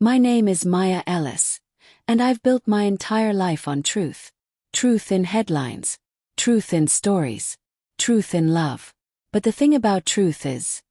My name is Maya Ellis, and I've built my entire life on truth. Truth in headlines, truth in stories, truth in love. But the thing about truth is,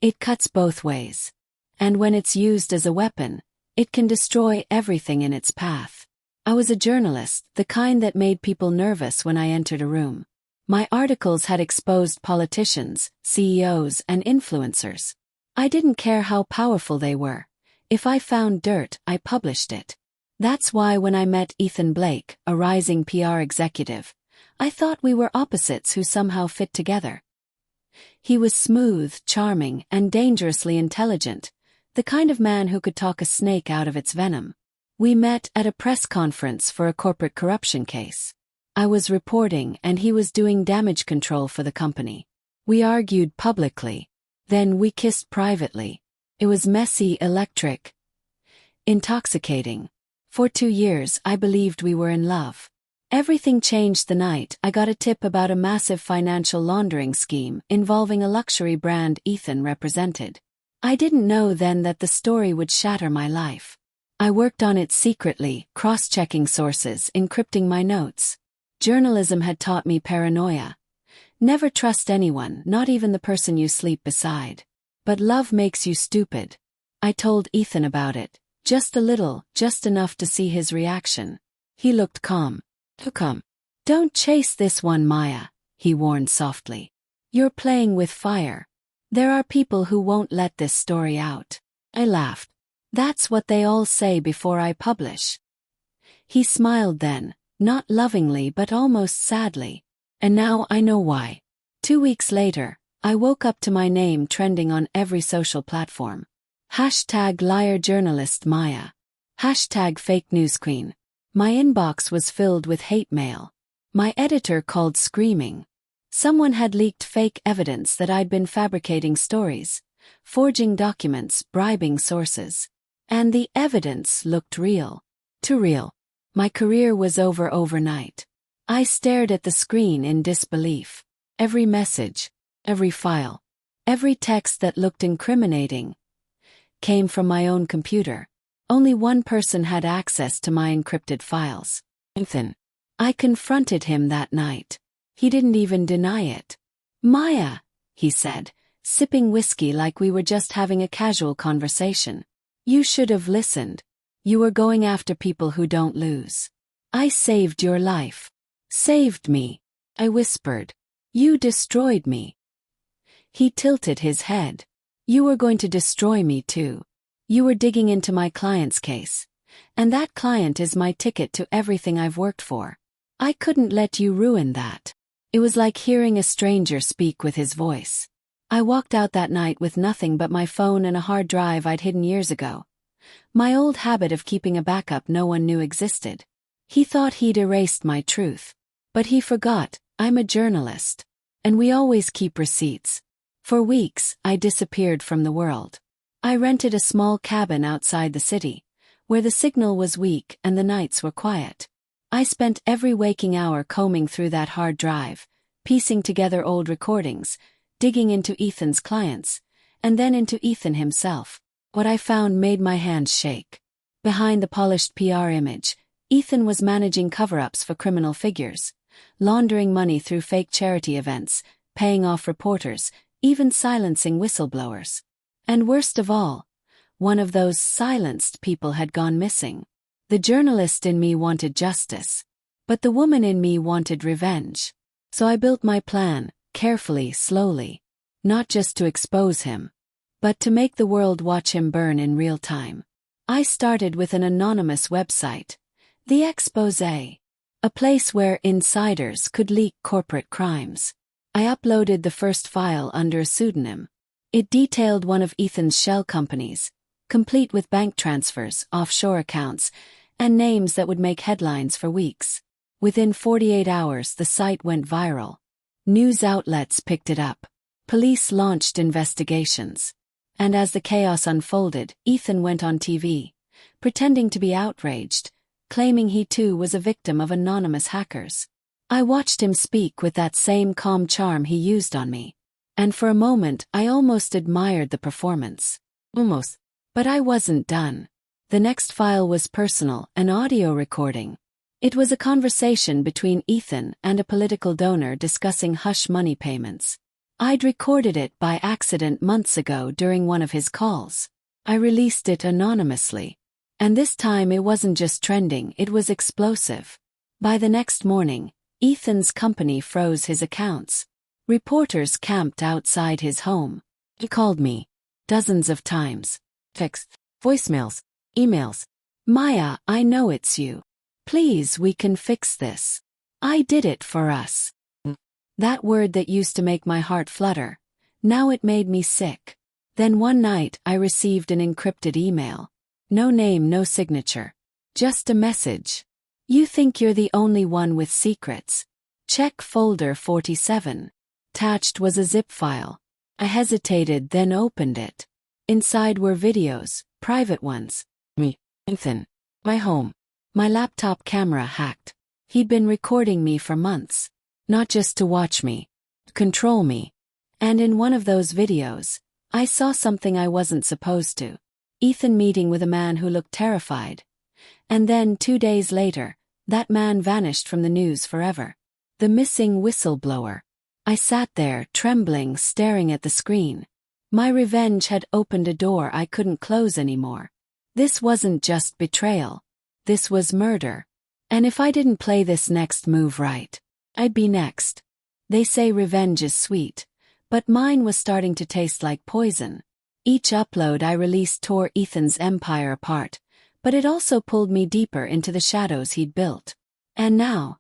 it cuts both ways. And when it's used as a weapon, it can destroy everything in its path. I was a journalist, the kind that made people nervous when I entered a room. My articles had exposed politicians, CEOs, and influencers. I didn't care how powerful they were. If I found dirt, I published it. That's why when I met Ethan Blake, a rising PR executive, I thought we were opposites who somehow fit together. He was smooth, charming, and dangerously intelligent, the kind of man who could talk a snake out of its venom. We met at a press conference for a corporate corruption case. I was reporting and he was doing damage control for the company. We argued publicly. Then we kissed privately. It was messy, electric, intoxicating. For 2 years I believed we were in love. Everything changed the night I got a tip about a massive financial laundering scheme involving a luxury brand Ethan represented. I didn't know then that the story would shatter my life. I worked on it secretly, cross-checking sources, encrypting my notes. Journalism had taught me paranoia. Never trust anyone, not even the person you sleep beside. But love makes you stupid. I told Ethan about it. Just a little, just enough to see his reaction. He looked calm. Come. Don't chase this one, Maya, he warned softly. You're playing with fire. There are people who won't let this story out. I laughed. That's what they all say before I publish. He smiled then, not lovingly but almost sadly. And now I know why. 2 weeks later, I woke up to my name trending on every social platform. Hashtag liar journalist Maya. Hashtag fake news queen. My inbox was filled with hate mail. My editor called screaming. Someone had leaked fake evidence that I'd been fabricating stories, forging documents, bribing sources. And the evidence looked real. Too real. My career was over overnight. I stared at the screen in disbelief. Every message, every file, every text that looked incriminating came from my own computer. Only one person had access to my encrypted files. Ethan. I confronted him that night. He didn't even deny it. Maya, he said, sipping whiskey like we were just having a casual conversation. You should have listened. You were going after people who don't lose. I saved your life. Saved me. I whispered. You destroyed me. He tilted his head. You were going to destroy me too. You were digging into my client's case. And that client is my ticket to everything I've worked for. I couldn't let you ruin that. It was like hearing a stranger speak with his voice. I walked out that night with nothing but my phone and a hard drive I'd hidden years ago. My old habit of keeping a backup no one knew existed. He thought he'd erased my truth. But he forgot, I'm a journalist. And we always keep receipts. For weeks, I disappeared from the world. I rented a small cabin outside the city, where the signal was weak and the nights were quiet. I spent every waking hour combing through that hard drive, piecing together old recordings, digging into Ethan's clients, and then into Ethan himself. What I found made my hands shake. Behind the polished PR image, Ethan was managing cover-ups for criminal figures, laundering money through fake charity events, paying off reporters, even silencing whistleblowers. And worst of all, one of those silenced people had gone missing. The journalist in me wanted justice, but the woman in me wanted revenge. So I built my plan, carefully, slowly, not just to expose him, but to make the world watch him burn in real time. I started with an anonymous website, The Expose, a place where insiders could leak corporate crimes. I uploaded the first file under a pseudonym. It detailed one of Ethan's shell companies, complete with bank transfers, offshore accounts, and names that would make headlines for weeks. Within 48 hours, the site went viral. News outlets picked it up. Police launched investigations. And as the chaos unfolded, Ethan went on TV, pretending to be outraged, claiming he too was a victim of anonymous hackers. I watched him speak with that same calm charm he used on me. And for a moment, I almost admired the performance. Almost. But I wasn't done. The next file was personal, an audio recording. It was a conversation between Ethan and a political donor discussing hush money payments. I'd recorded it by accident months ago during one of his calls. I released it anonymously. And this time it wasn't just trending, it was explosive. By the next morning, Ethan's company froze his accounts. Reporters camped outside his home. He called me dozens of times. Texts, voicemails, emails. Maya, I know it's you. Please, we can fix this. I did it for us. That word that used to make my heart flutter, now it made me sick. Then one night I received an encrypted email. No name, no signature. Just a message. You think you're the only one with secrets. Check folder 47. Attached was a zip file. I hesitated, then opened it. Inside were videos, private ones. Me, Ethan, my home. My laptop camera hacked. He'd been recording me for months. Not just to watch me, to control me. And in one of those videos, I saw something I wasn't supposed to. Ethan meeting with a man who looked terrified. And then 2 days later, that man vanished from the news forever. The missing whistleblower. I sat there, trembling, staring at the screen. My revenge had opened a door I couldn't close anymore. This wasn't just betrayal. This was murder. And if I didn't play this next move right, I'd be next. They say revenge is sweet, but mine was starting to taste like poison. Each upload I released tore Ethan's empire apart, but it also pulled me deeper into the shadows he'd built. And now,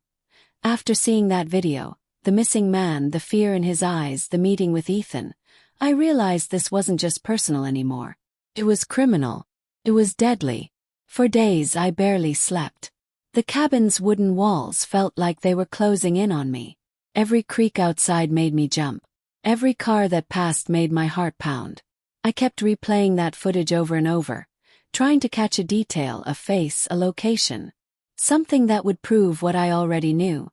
after seeing that video, the missing man, the fear in his eyes, the meeting with Ethan, I realized this wasn't just personal anymore. It was criminal. It was deadly. For days I barely slept. The cabin's wooden walls felt like they were closing in on me. Every creak outside made me jump. Every car that passed made my heart pound. I kept replaying that footage over and over, trying to catch a detail, a face, a location. Something that would prove what I already knew.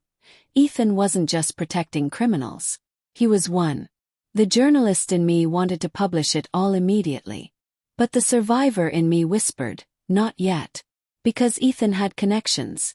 Ethan wasn't just protecting criminals. He was one. The journalist in me wanted to publish it all immediately. But the survivor in me whispered, not yet. Because Ethan had connections.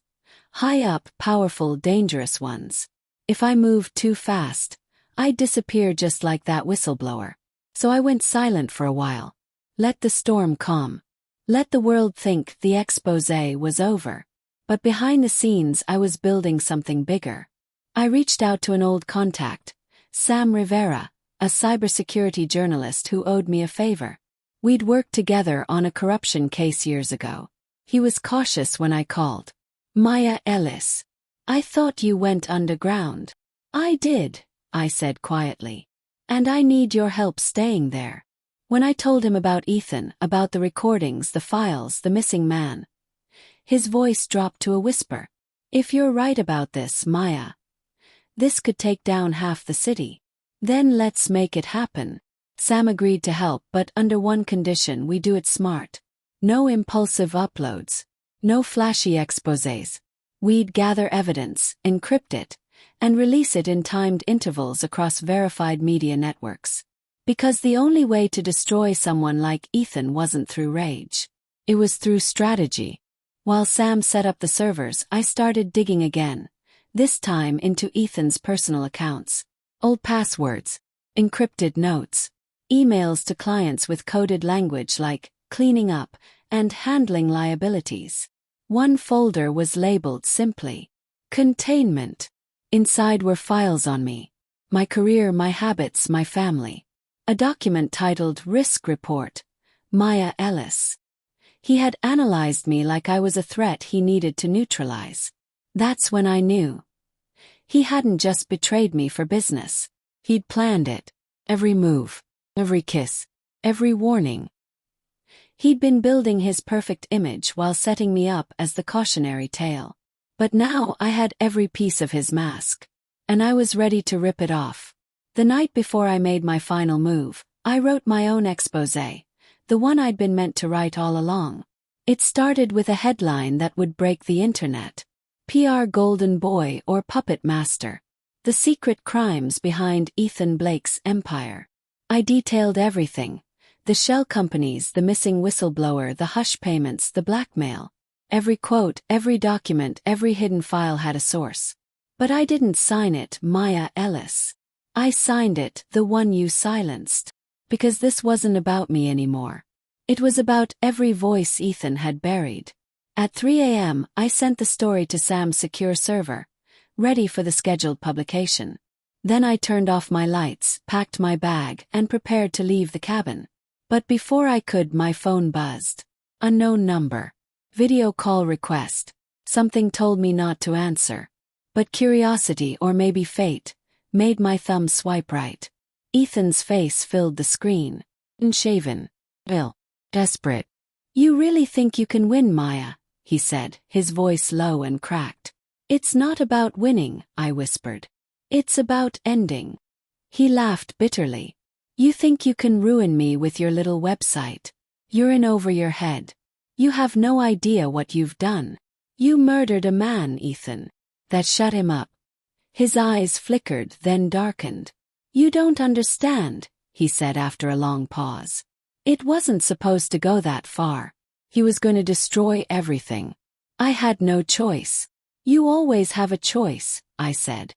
High up, powerful, dangerous ones. If I moved too fast, I'd disappear just like that whistleblower. So I went silent for a while. Let the storm calm. Let the world think the exposé was over. But behind the scenes I was building something bigger. I reached out to an old contact, Sam Rivera, a cybersecurity journalist who owed me a favor. We'd worked together on a corruption case years ago. He was cautious when I called. Maya Ellis. I thought you went underground. I did, I said quietly. And I need your help staying there. When I told him about Ethan, about the recordings, the files, the missing man, his voice dropped to a whisper. If you're right about this, Maya, this could take down half the city. Then let's make it happen. Sam agreed to help, but under one condition: we do it smart. No impulsive uploads. No flashy exposés. We'd gather evidence, encrypt it, and release it in timed intervals across verified media networks. Because the only way to destroy someone like Ethan wasn't through rage. It was through strategy. While Sam set up the servers, I started digging again, this time into Ethan's personal accounts. Old passwords, encrypted notes, emails to clients with coded language like cleaning up and handling liabilities. One folder was labeled simply containment. Inside were files on me, my career, my habits, my family. A document titled Risk Report, Maya Ellis. He had analyzed me like I was a threat he needed to neutralize. That's when I knew. He hadn't just betrayed me for business. He'd planned it. Every move, every kiss, every warning. He'd been building his perfect image while setting me up as the cautionary tale. But now I had every piece of his mask. And I was ready to rip it off. The night before I made my final move, I wrote my own exposé, the one I'd been meant to write all along. It started with a headline that would break the internet. PR Golden Boy or Puppet Master. The secret crimes behind Ethan Blake's empire. I detailed everything. The shell companies, the missing whistleblower, the hush payments, the blackmail. Every quote, every document, every hidden file had a source. But I didn't sign it, Maya Ellis. I signed it, the one you silenced. Because this wasn't about me anymore. It was about every voice Ethan had buried. At 3 a.m., I sent the story to Sam's secure server, ready for the scheduled publication. Then I turned off my lights, packed my bag, and prepared to leave the cabin. But before I could, my phone buzzed. Unknown number. Video call request. Something told me not to answer. But curiosity, or maybe fate, made my thumb swipe right. Ethan's face filled the screen. Unshaven. Ill. Desperate. You really think you can win, Maya? He said, his voice low and cracked. It's not about winning, I whispered. It's about ending. He laughed bitterly. You think you can ruin me with your little website? You're in over your head. You have no idea what you've done. You murdered a man, Ethan. That shut him up. His eyes flickered, then darkened. You don't understand, he said after a long pause. It wasn't supposed to go that far. He was going to destroy everything. I had no choice. You always have a choice, I said.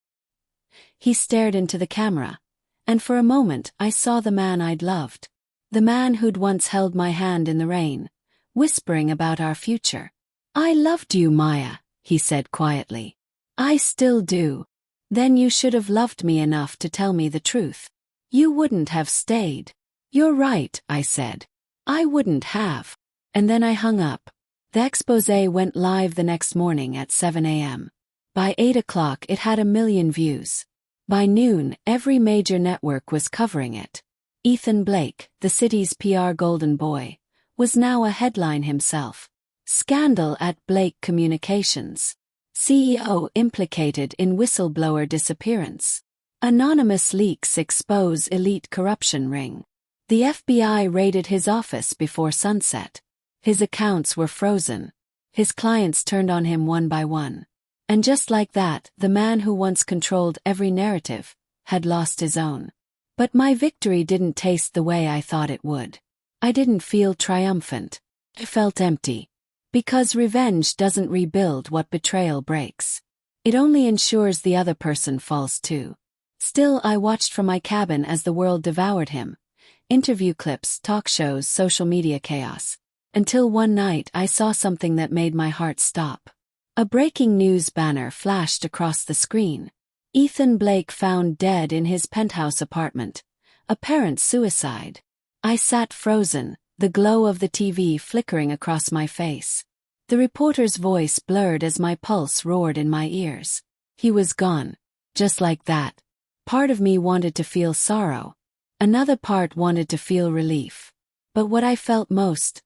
He stared into the camera, and for a moment I saw the man I'd loved. The man who'd once held my hand in the rain, whispering about our future. I loved you, Maya, he said quietly. I still do. Then you should have loved me enough to tell me the truth. You wouldn't have stayed. You're right, I said. I wouldn't have. And then I hung up. The exposé went live the next morning at 7 a.m. By 8 o'clock it had 1 million views. By noon, every major network was covering it. Ethan Blake, the city's PR golden boy, was now a headline himself. Scandal at Blake Communications. CEO implicated in whistleblower disappearance. Anonymous leaks expose elite corruption ring. The FBI raided his office before sunset. His accounts were frozen. His clients turned on him one by one. And just like that, the man who once controlled every narrative had lost his own. But my victory didn't taste the way I thought it would. I didn't feel triumphant. I felt empty. Because revenge doesn't rebuild what betrayal breaks. It only ensures the other person falls too. Still, I watched from my cabin as the world devoured him. Interview clips, talk shows, social media chaos. Until one night I saw something that made my heart stop. A breaking news banner flashed across the screen. Ethan Blake found dead in his penthouse apartment. Apparent suicide. I sat frozen, the glow of the TV flickering across my face. The reporter's voice blurred as my pulse roared in my ears. He was gone. Just like that. Part of me wanted to feel sorrow. Another part wanted to feel relief. But what I felt most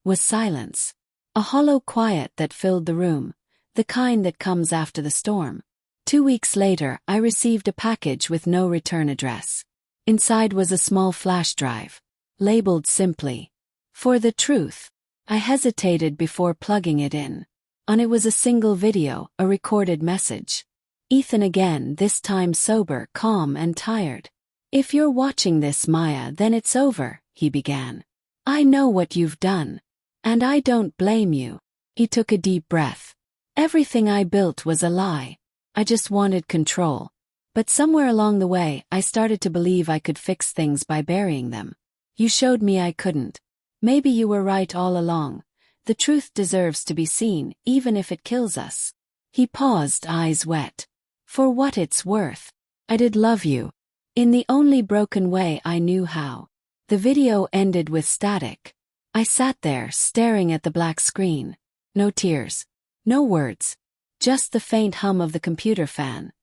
was silence. A hollow quiet that filled the room, the kind that comes after the storm. 2 weeks later, I received a package with no return address. Inside was a small flash drive, labeled simply, "For the truth." I hesitated before plugging it in. On it was a single video, a recorded message. Ethan again, this time sober, calm and tired. "If you're watching this, Maya, then it's over," he began. "I know what you've done. And I don't blame you." He took a deep breath. "Everything I built was a lie. I just wanted control. But somewhere along the way, I started to believe I could fix things by burying them. You showed me I couldn't. Maybe you were right all along. The truth deserves to be seen, even if it kills us." He paused, eyes wet. "For what it's worth, I did love you. In the only broken way I knew how." The video ended with static. I sat there, staring at the black screen. No tears. No words. Just the faint hum of the computer fan.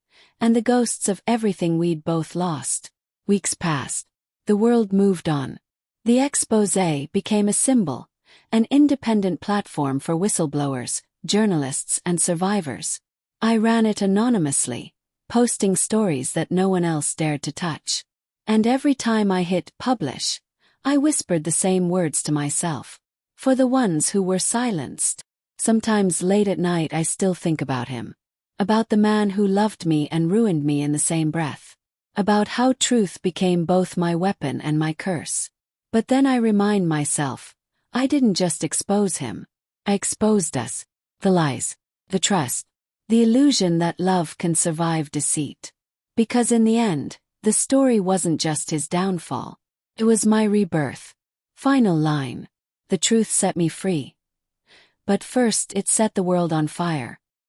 And the ghosts of everything we'd both lost. Weeks passed. The world moved on. The exposé became a symbol, an independent platform for whistleblowers, journalists, and survivors. I ran it anonymously, posting stories that no one else dared to touch. And every time I hit publish, I whispered the same words to myself. For the ones who were silenced. Sometimes late at night I still think about him. About the man who loved me and ruined me in the same breath. About how truth became both my weapon and my curse. But then I remind myself, I didn't just expose him. I exposed us. The lies. The trust. The illusion that love can survive deceit. Because in the end, the story wasn't just his downfall. It was my rebirth. Final line. The truth set me free. But first it set the world on fire.